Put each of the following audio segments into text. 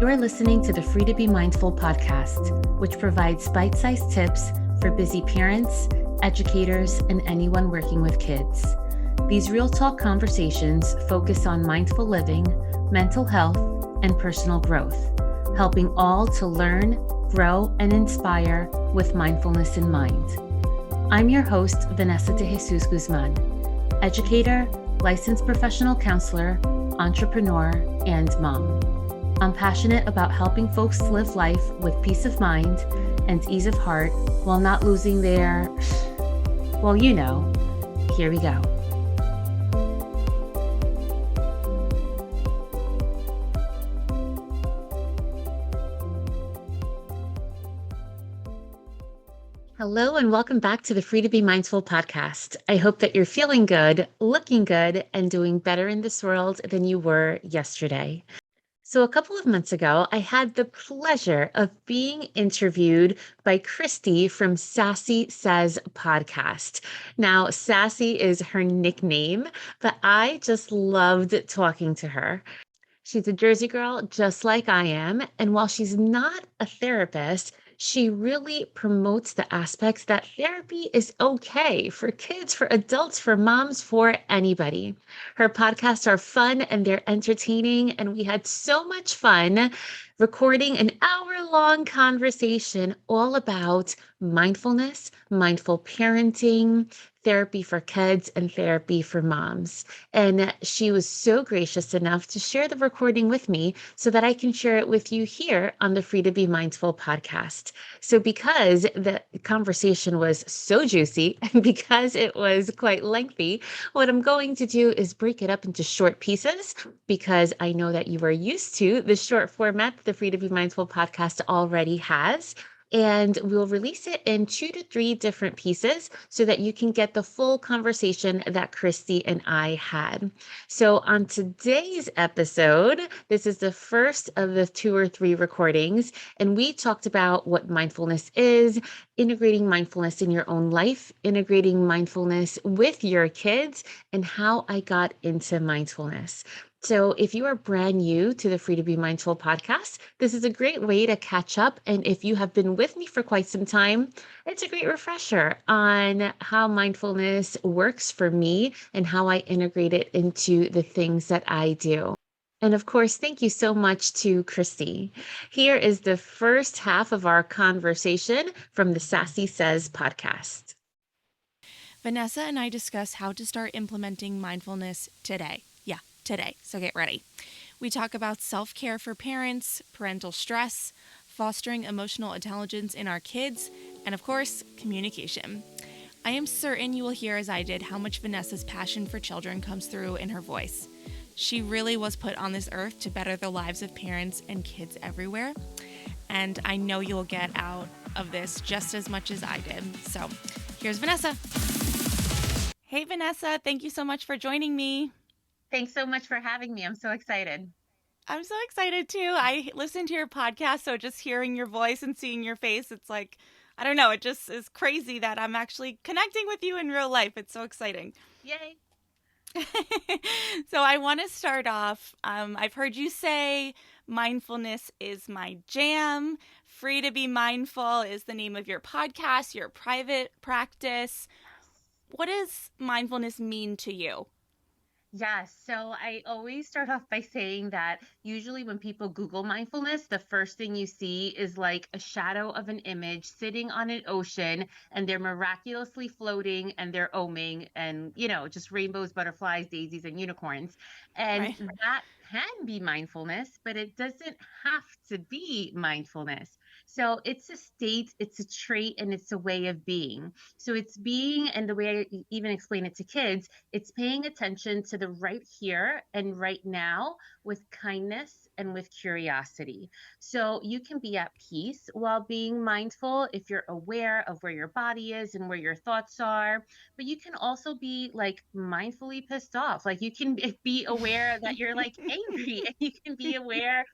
are listening to the Free to Be Mindful podcast, which provides bite-sized tips for busy parents, educators, and anyone working with kids. These real talk conversations focus on mindful living, mental health, and personal growth, helping all to learn, grow, and inspire with mindfulness in mind. I'm your host, Vanessa de Jesus Guzman, educator, licensed professional counselor, entrepreneur, and mom. I'm passionate about helping folks live life with peace of mind and ease of heart while not losing their, well, you know, here we go. Hello, and welcome back to the Free to Be Mindful podcast. I hope that you're feeling good, looking good, and doing better in this world than you were yesterday. So a couple of months ago, I had the pleasure of being interviewed by Christie from Sass Says Podcast. Now, Sassy is her nickname, but I just loved talking to her. She's a Jersey girl, just like I am. And while she's not a therapist, she really promotes the aspects that therapy is okay for kids, for adults, for moms, for anybody. Her podcasts are fun and they're entertaining. And we had so much fun recording an hour-long conversation all about mindfulness, mindful parenting, therapy for kids, and therapy for moms. And she was so gracious enough to share the recording with me so that I can share it with you here on the Free to Be Mindful podcast. So because the conversation was so juicy and because it was quite lengthy, what I'm going to do is break it up into short pieces because I know that you are used to the short format that the Free to Be Mindful podcast already has. And we'll release it in 2 to 3 different pieces so that you can get the full conversation that Christy and I had. So on today's episode, this is the first of the 2 or 3 recordings, and we talked about what mindfulness is, integrating mindfulness in your own life, integrating mindfulness with your kids, and how I got into mindfulness. So if you are brand new to the Free to Be Mindful podcast, this is a great way to catch up. And if you have been with me for quite some time, it's a great refresher on how mindfulness works for me and how I integrate it into the things that I do. And of course, thank you so much to Christy. Here is the first half of our conversation from the Sass Says podcast. Vanessa and I discuss how to start implementing mindfulness today. Today, so get ready. We talk about self-care for parents, parental stress, fostering emotional intelligence in our kids, and of course, communication. I am certain you will hear, as I did, how much Vanessa's passion for children comes through in her voice. She really was put on this earth to better the lives of parents and kids everywhere, and I know you'll get out of this just as much as I did. So, here's Vanessa. Hey Vanessa, thank you so much for joining me. Thanks so much for having me. I'm so excited. I'm so excited too. I listened to your podcast, so just hearing your voice and seeing your face, it's like, I don't know, it just is crazy that I'm actually connecting with you in real life. It's so exciting. Yay. So I want to start off, I've heard you say mindfulness is my jam. Free to Be Mindful is the name of your podcast, your private practice. What does mindfulness mean to you? Yes. So I always start off by saying that usually when people Google mindfulness, the first thing you see is like a shadow of an image sitting on an ocean and they're miraculously floating and they're oming and, just rainbows, butterflies, daisies, and unicorns. And Right. that can be mindfulness, but it doesn't have to be mindfulness. So it's a state, it's a trait, and it's a way of being. So it's being, and the way I even explain it to kids, it's paying attention to the right here and right now with kindness and with curiosity. So you can be at peace while being mindful if you're aware of where your body is and where your thoughts are. But you can also be like mindfully pissed off. Like you can be aware that you're like angry, and you can be aware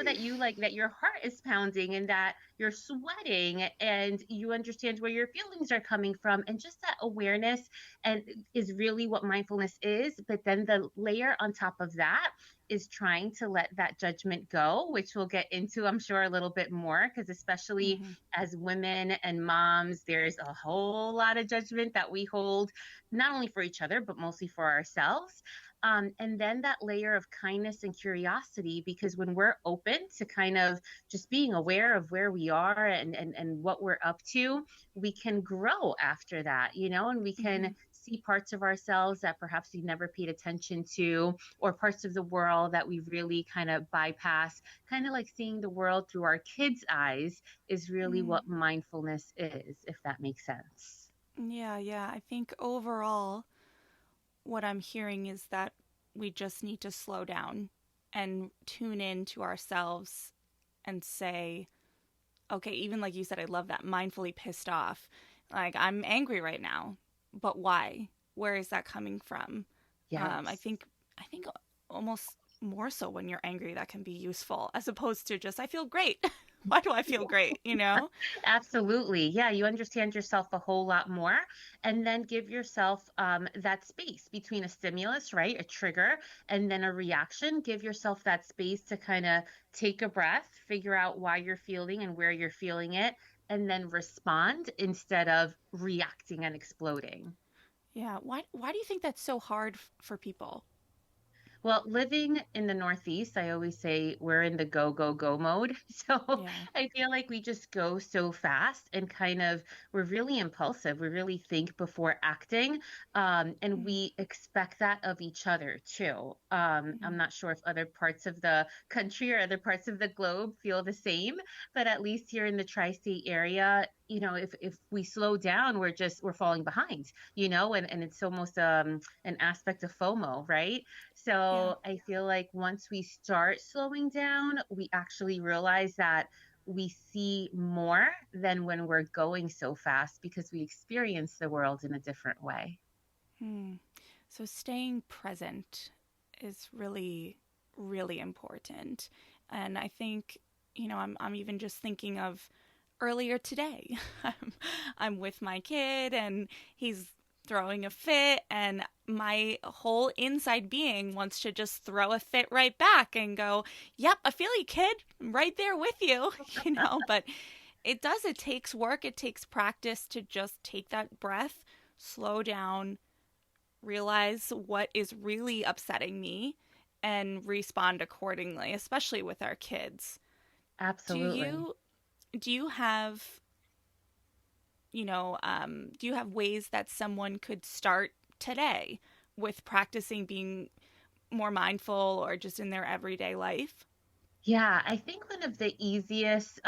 that you like that your heart is pounding and that you're sweating and you understand where your feelings are coming from. And just that awareness and is really what mindfulness is. But then the layer on top of that is trying to let that judgment go, which we'll get into, I'm sure, a little bit more, because especially Mm-hmm. as women and moms, there's a whole lot of judgment that we hold, not only for each other, but mostly for ourselves. And then that layer of kindness and curiosity, because when we're open to kind of just being aware of where we are and what we're up to, we can grow after that, and we Mm-hmm. can see parts of ourselves that perhaps we never paid attention to, or parts of the world that we really kind of bypass. Kind of like seeing the world through our kids' eyes is really Mm. what mindfulness is, if that makes sense. Yeah, yeah. I think overall, what I'm hearing is that we just need to slow down and tune in to ourselves and say, okay, even like you said, I love that, mindfully pissed off. Like, I'm angry right now, but why? Where is that coming from? I Yes. think, I think almost more so when you're angry, that can be useful as opposed to just, I feel great. Why do I feel great? You know? Absolutely. Yeah, you understand yourself a whole lot more. And then give yourself that space between a stimulus, right? A trigger, and then a reaction. Give yourself that space to kind of take a breath, figure out why you're feeling and where you're feeling it, and then respond instead of reacting and exploding. Yeah. Why do you think that's so hard for people? Well, living in the Northeast, I always say we're in the go, go, go mode. So Yeah. I feel like we just go so fast and kind of, we're really impulsive. We really think before acting. And Mm-hmm. we expect that of each other too. I'm not sure if other parts of the country or other parts of the globe feel the same, but at least here in the tri-state area, if we slow down, we're falling behind, and it's almost an aspect of FOMO, right? Yeah. So I feel like once we start slowing down, we actually realize that we see more than when we're going so fast because we experience the world in a different way. Hmm. So staying present is really, really important. And I think, I'm even just thinking of earlier today. I'm, I'm with my kid and he's throwing a fit, and my whole inside being wants to just throw a fit right back and go, yep, I feel you, kid. I'm right there with you, but it takes work, it takes practice to just take that breath, slow down, realize what is really upsetting me, and respond accordingly, especially with our kids. Do Absolutely. you do you have do you have ways that someone could start today with practicing being more mindful or just in their everyday life? Yeah, I think one of the easiest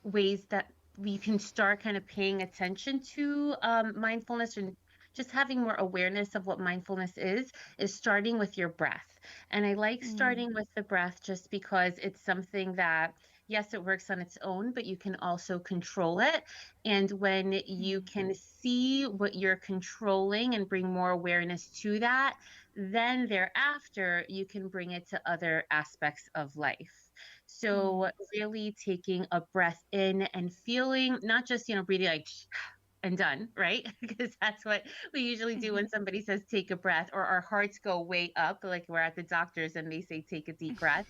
ways that we can start kind of paying attention to mindfulness and just having more awareness of what mindfulness is starting with your breath. And I like Mm, starting with the breath just because it's something that, yes, it works on its own, but you can also control it. And when you mm, can see what you're controlling and bring more awareness to that, then thereafter you can bring it to other aspects of life. So mm, really taking a breath in and feeling, not just, breathing like and done, right? Because that's what we usually do mm-hmm, when somebody says take a breath, or our hearts go way up, like we're at the doctor's and they say take a deep breath.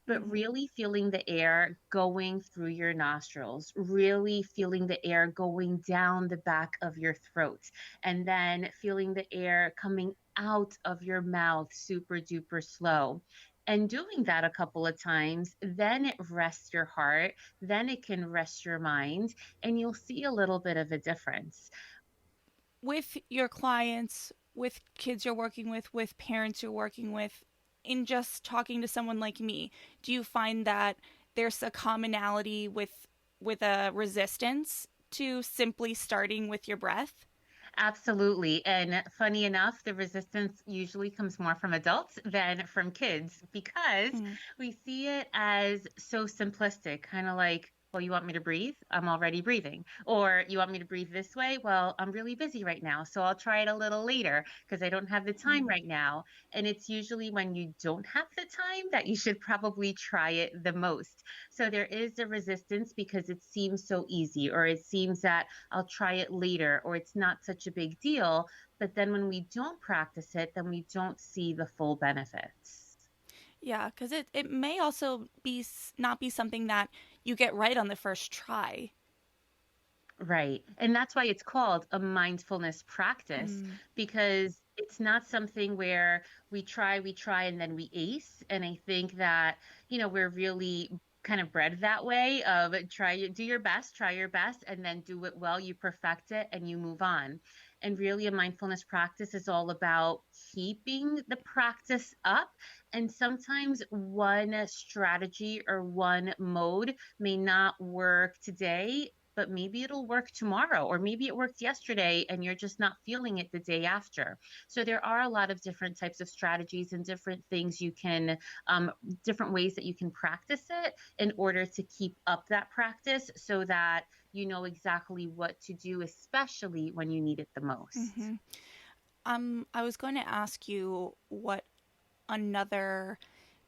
But mm-hmm, really feeling the air going through your nostrils, really feeling the air going down the back of your throat, and then feeling the air coming out of your mouth super duper slow. And doing that a couple of times, then it rests your heart, then it can rest your mind, and you'll see a little bit of a difference. with your clients, with kids you're working with parents you're working with, in just talking to someone like me, do you find that there's a commonality with a resistance to simply starting with your breath? Absolutely. And funny enough, the resistance usually comes more from adults than from kids because Mm, we see it as so simplistic, kind of like, well, you want me to breathe? I'm already breathing. Or you want me to breathe this way? Well, I'm really busy right now, so I'll try it a little later because I don't have the time mm, right now. And it's usually when you don't have the time that you should probably try it the most. So there is a resistance because it seems so easy, or it seems that I'll try it later, or it's not such a big deal. But then when we don't practice it, then we don't see the full benefits. Yeah, because it may also be not be something that you get right on the first try. Right. And that's why it's called a mindfulness practice, Mm. because it's not something where we try, and then we ace. And I think that, we're really kind of bred that way of do your best, try your best, and then do it well, you perfect it, and you move on. And really, a mindfulness practice is all about keeping the practice up. And sometimes one strategy or one mode may not work today, but maybe it'll work tomorrow, or maybe it worked yesterday and you're just not feeling it the day after. So there are a lot of different types of strategies and different things you can, different ways that you can practice it in order to keep up that practice so that you know exactly what to do, especially when you need it the most. Mm-hmm. I was going to ask you what another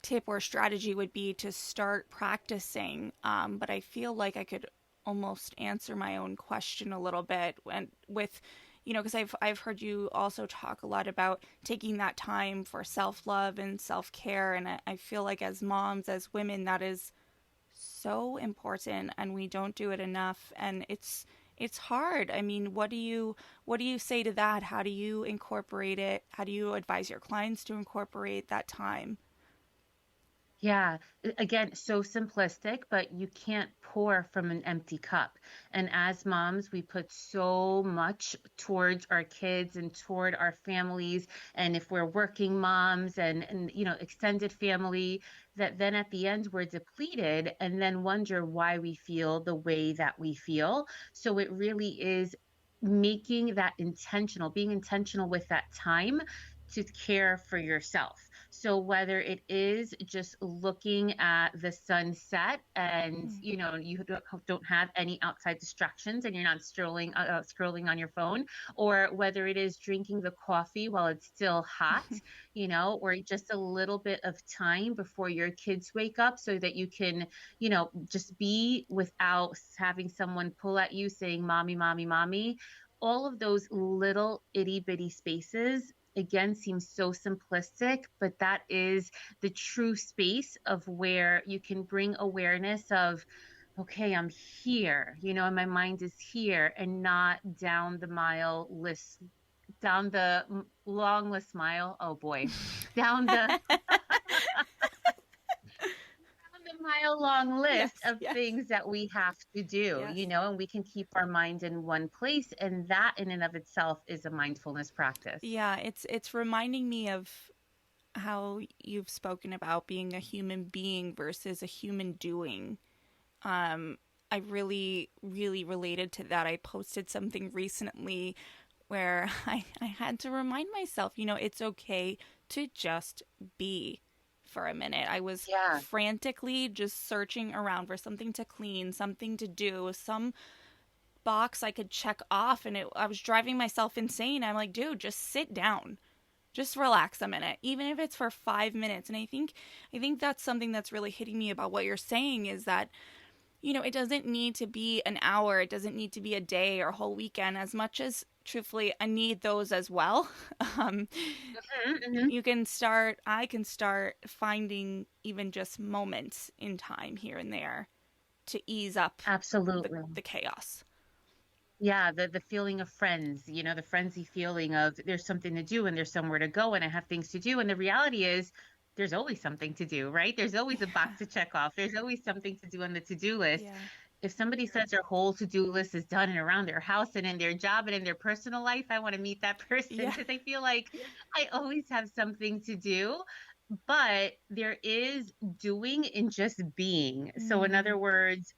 tip or strategy would be to start practicing, but I feel like I could almost answer my own question a little bit and with, because I've heard you also talk a lot about taking that time for self love and self care, and I feel like as moms, as women, that is so important, and we don't do it enough, and it's hard. I mean, what do you say to that? How do you incorporate it? How do you advise your clients to incorporate that time? Yeah, again, so simplistic, but you can't pour from an empty cup. And as moms, we put so much towards our kids and toward our families. And if we're working moms and extended family, that then at the end we're depleted and then wonder why we feel the way that we feel. So it really is making that intentional, being intentional with that time to care for yourself. So whether it is just looking at the sunset and Mm. you don't have any outside distractions and you're not scrolling on your phone, or whether it is drinking the coffee while it's still hot, or just a little bit of time before your kids wake up so that you can, just be without having someone pull at you saying, mommy, mommy, mommy. All of those little itty bitty spaces again seems so simplistic, but that is the true space of where you can bring awareness of, okay, I'm here, and my mind is here and not down the mile list, down the long list mile. Oh boy, down the a mile long list Yes, of yes, things that we have to do, yes. and we can keep our mind in one place. And that in and of itself is a mindfulness practice. Yeah, it's reminding me of how you've spoken about being a human being versus a human doing. I really, really related to that. I posted something recently where I had to remind myself, it's okay to just be for a minute. I was Yeah. frantically just searching around for something to clean, something to do, some box I could check off, and I was driving myself insane. I'm like, dude, just sit down. Just relax a minute, even if it's for 5 minutes. And I think that's something that's really hitting me about what you're saying is that it doesn't need to be an hour. It doesn't need to be a day or a whole weekend, as much as truthfully I need those as well. Um, Hmm. I can start finding even just moments in time here and there to ease up the, Absolutely. the chaos. Yeah, the feeling of friends, the frenzy feeling of there's something to do and there's somewhere to go and I have things to do. And the reality is there's always something to do, right? There's always a box to check off. There's always something to do on the to-do list. Yeah. If somebody says their whole to-do list is done and around their house and in their job and in their personal life, I want to meet that person Yeah. because I feel like I always have something to do. But there is doing and just being. So in Mm, other words,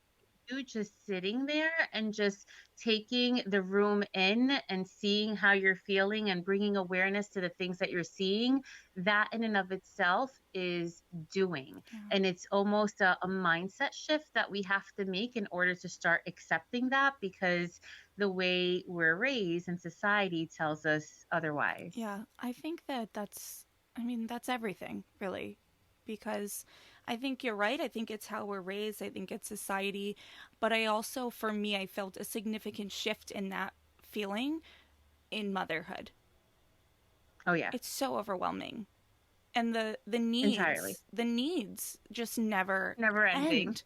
you just sitting there and just taking the room in and seeing how you're feeling and bringing awareness to the things that you're seeing, that in and of itself is doing. yeah. And it's almost a mindset shift that we have to make in order to start accepting that because the way we're raised and society tells us otherwise. Yeah, I think that's everything, really. Because I think you're right. I think it's how we're raised. I think it's society. But I also, for me, I felt a significant shift in that feeling in motherhood. Oh, yeah. It's so overwhelming. And the Entirely. needs just never Never ending. end.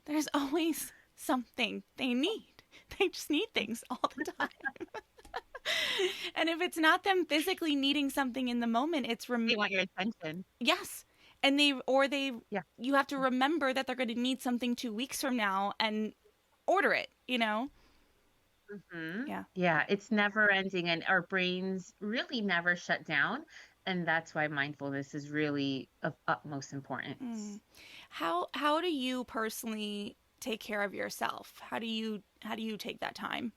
There's always something they need. They just need things all the time. And if it's not them physically needing something in the moment, it's They want your attention. yes. And they Yeah. you have to remember that they're going to need something 2 weeks from now and order it, you know? Yeah. Yeah, it's never ending, and our brains really never shut down. And that's why mindfulness is really of utmost importance. How do you personally take care of yourself? How do you take that time?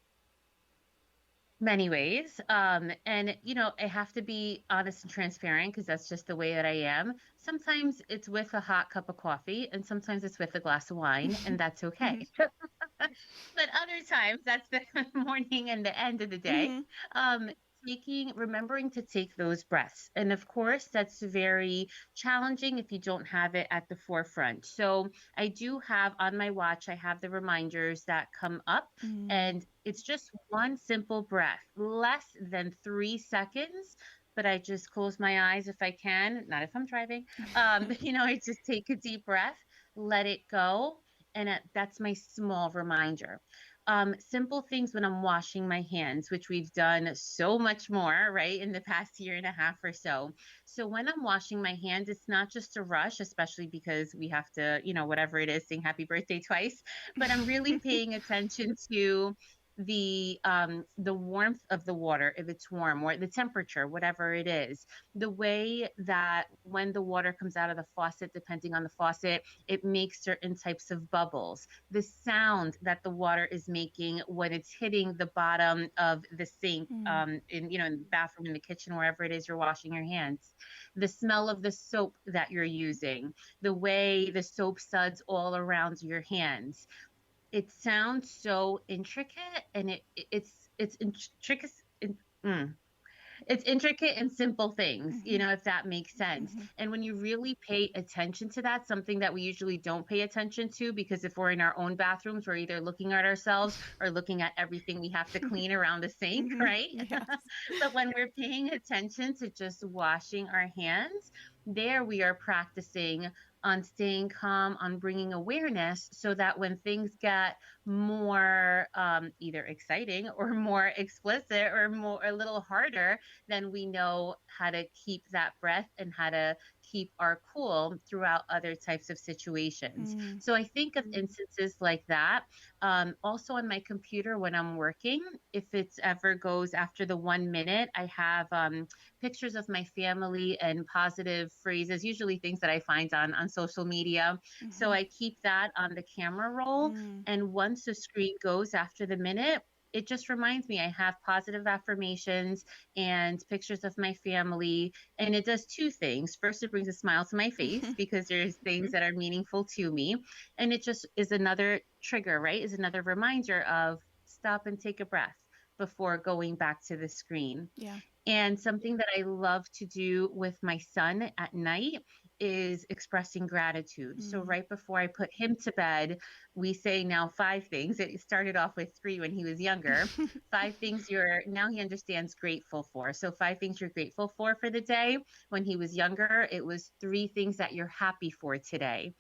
Many ways. And I have to be honest and transparent because that's just the way that I am. Sometimes it's with a hot cup of coffee, and sometimes it's with a glass of wine, and that's okay. But other times, that's the morning and the end of the day. Mm-hmm. Um, remembering to take those breaths. And of course, that's very challenging if you don't have it at the forefront. So I do have on my watch, I have the reminders that come up, and it's just one simple breath, less than 3 seconds. But I just close my eyes if I can, not if I'm driving. I just take a deep breath, let it go, and that's my small reminder. Simple things when I'm washing my hands, which we've done so much more, right, in the past year and a half or so. So when I'm washing my hands, it's not just a rush, especially because we have to, whatever it is, sing happy birthday twice. But I'm really paying attention to the warmth of the water, if it's warm, or the temperature, whatever it is, the way that when the water comes out of the faucet, depending on the faucet, it makes certain types of bubbles, the sound that the water is making when it's hitting the bottom of the sink, in the bathroom, in the kitchen, wherever it is you're washing your hands, the smell of the soap that you're using, the way the soap suds all around your hands. It sounds so intricate, and it's intricate. Mm. It's intricate and simple things, if that makes sense. And when you really pay attention to that, something that we usually don't pay attention to, because if we're in our own bathrooms, we're either looking at ourselves or looking at everything we have to clean around the sink, right? Yes. But when we're paying attention to just washing our hands, there we are practicing on staying calm, on bringing awareness, so that when things get more either exciting or more explicit or more a little harder, then we know how to keep that breath and how to keep our cool throughout other types of situations. So I think of instances like that. Also on my computer when I'm working, if it ever goes after the 1 minute, I have pictures of my family and positive phrases, usually things that I find on social media. So I keep that on the camera roll. And once the screen goes after the minute, it just reminds me I have positive affirmations and pictures of my family. And it does two things. First, it brings a smile to my face because there's things that are meaningful to me. And it just is another trigger, right? Is another reminder of stop and take a breath before going back to the screen. Yeah. And something that I love to do with my son at night is expressing gratitude. So right before I put him to bed, we say now 5 things. It started off with 3 when he was younger. 5 things now he understands grateful for. So 5 things you're grateful for the day. When he was younger, it was 3 things that you're happy for today.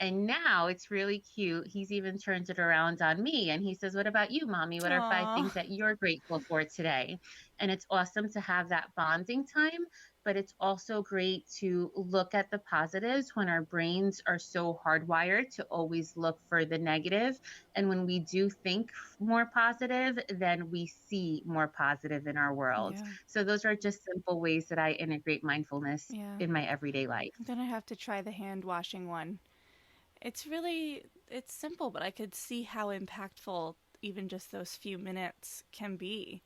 And now it's really cute. He's even turned it around on me and he says, "What about you, mommy? What are 5 things Aw. that you're grateful for today?" And it's awesome to have that bonding time, but it's also great to look at the positives when our brains are so hardwired to always look for the negative. And when we do think more positive, then we see more positive in our world. Yeah. So those are just simple ways that I integrate mindfulness Yeah. in my everyday life. I'm gonna have to try the hand washing one. It's simple, but I could see how impactful even just those few minutes can be.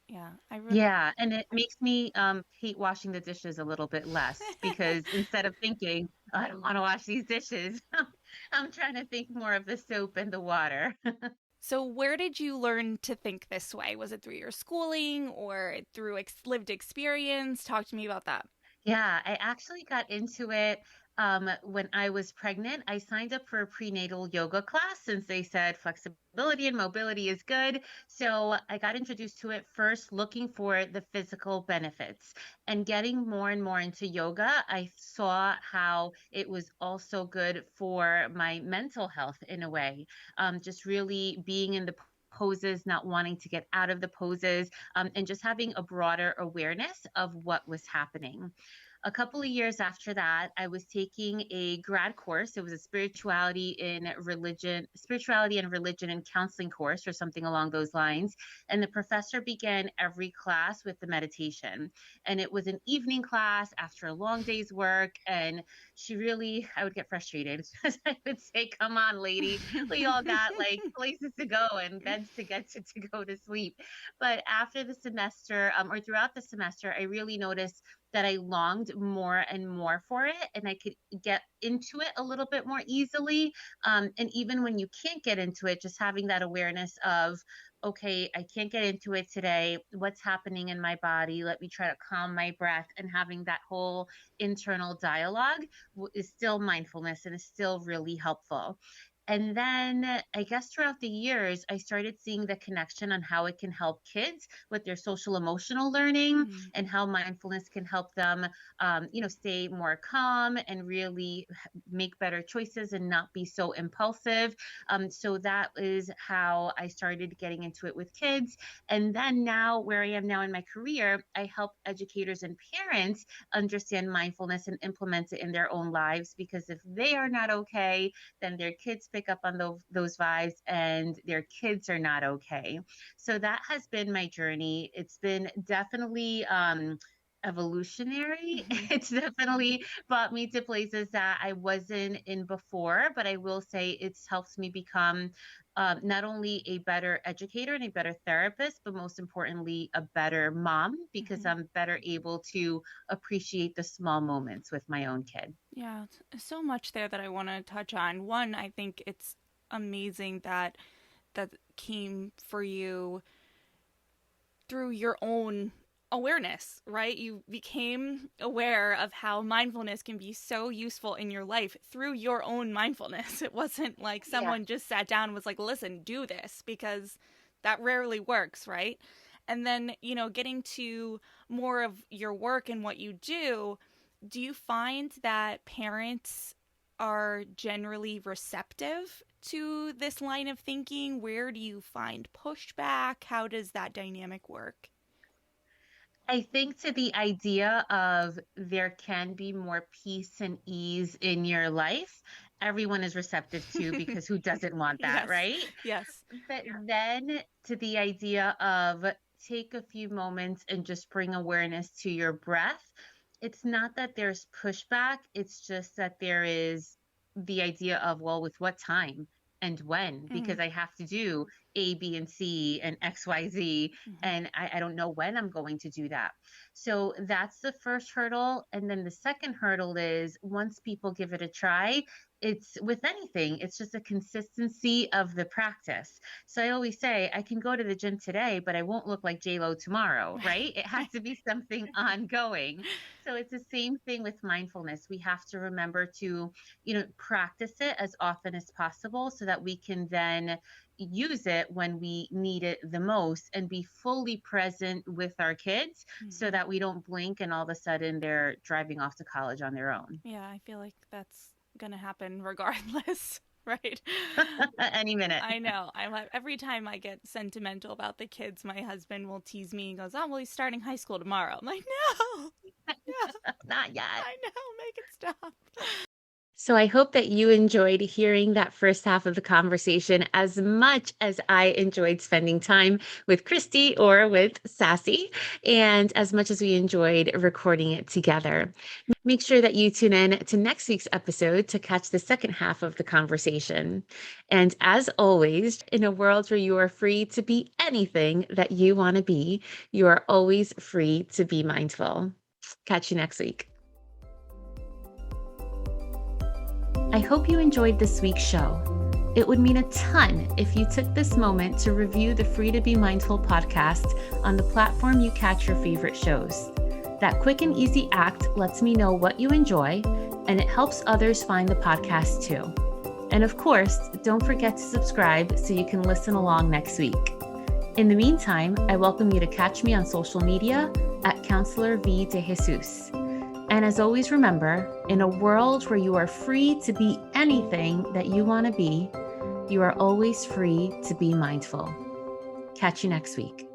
Yeah, Yeah, and it makes me hate washing the dishes a little bit less because instead of thinking, "Oh, I don't want to wash these dishes," I'm trying to think more of the soap and the water. So where did you learn to think this way? Was it through your schooling or through lived experience? Talk to me about that. Yeah, I actually got into it. when I was pregnant, I signed up for a prenatal yoga class since they said flexibility and mobility is good. So I got introduced to it first, looking for the physical benefits and getting more and more into yoga. I saw how it was also good for my mental health in a way, just really being in the poses, not wanting to get out of the poses, and just having a broader awareness of what was happening. A couple of years after that, I was taking a grad course. It was a spirituality and religion and counseling course or something along those lines. And the professor began every class with the meditation. And it was an evening class after a long day's work. And I would get frustrated because I would say, come on, lady, we all got like places to go and beds to get to go to sleep. But after the semester, or throughout the semester, I really noticed that I longed more and more for it, and I could get into it a little bit more easily. And even when you can't get into it, just having that awareness of, okay, I can't get into it today. What's happening in my body? Let me try to calm my breath, and having that whole internal dialogue is still mindfulness and is still really helpful. And then I guess throughout the years, I started seeing the connection on how it can help kids with their social emotional learning and how mindfulness can help them, stay more calm and really make better choices and not be so impulsive. So that is how I started getting into it with kids. And then now, where I am now in my career, I help educators and parents understand mindfulness and implement it in their own lives, because if they are not okay, then their kids pick up on those vibes and their kids are not okay. So that has been my journey. It's been definitely evolutionary. It's definitely brought me to places that I wasn't in before, but I will say it's helped me become not only a better educator and a better therapist, but most importantly, a better mom, because I'm better able to appreciate the small moments with my own kid. Yeah, so much there that I want to touch on. One, I think it's amazing that came for you through your own awareness, right? You became aware of how mindfulness can be so useful in your life through your own mindfulness. It wasn't like someone just sat down and was like, listen, do this, because that rarely works, right? And then, getting to more of your work and what you do you find that parents are generally receptive to this line of thinking? Where do you find pushback? How does that dynamic work? I think to the idea of there can be more peace and ease in your life, everyone is receptive to, because who doesn't want that, Yes. right? Yes. But then to the idea of take a few moments and just bring awareness to your breath, it's not that there's pushback, it's just that there is the idea of, well, with what time and when, because I have to do A, B, and C and X, Y, Z, and I don't know when I'm going to do that. So that's the first hurdle. And then the second hurdle is, once people give it a try, it's with anything, it's just a consistency of the practice. So I always say, I can go to the gym today, but I won't look like J-Lo tomorrow, right? It has to be something ongoing. So it's the same thing with mindfulness. We have to remember to, practice it as often as possible so that we can then use it when we need it the most and be fully present with our kids, so that we don't blink and all of a sudden they're driving off to college on their own. Yeah, I feel like that's going to happen regardless. Right? Any minute. I know. Every time I get sentimental about the kids, my husband will tease me and goes, "Oh, well, he's starting high school tomorrow." I'm like, no, Not yet. I know, make it stop. So I hope that you enjoyed hearing that first half of the conversation as much as I enjoyed spending time with Christie or with Sassy, and as much as we enjoyed recording it together. Make sure that you tune in to next week's episode to catch the second half of the conversation. And as always, in a world where you are free to be anything that you want to be, you are always free to be mindful. Catch you next week. I hope you enjoyed this week's show. It would mean a ton if you took this moment to review the Free to Be Mindful podcast on the platform you catch your favorite shows. That quick and easy act lets me know what you enjoy and it helps others find the podcast too. And of course, don't forget to subscribe so you can listen along next week. In the meantime, I welcome you to catch me on social media at Counselor V de Jesus. And as always, remember, in a world where you are free to be anything that you want to be, you are always free to be mindful. Catch you next week.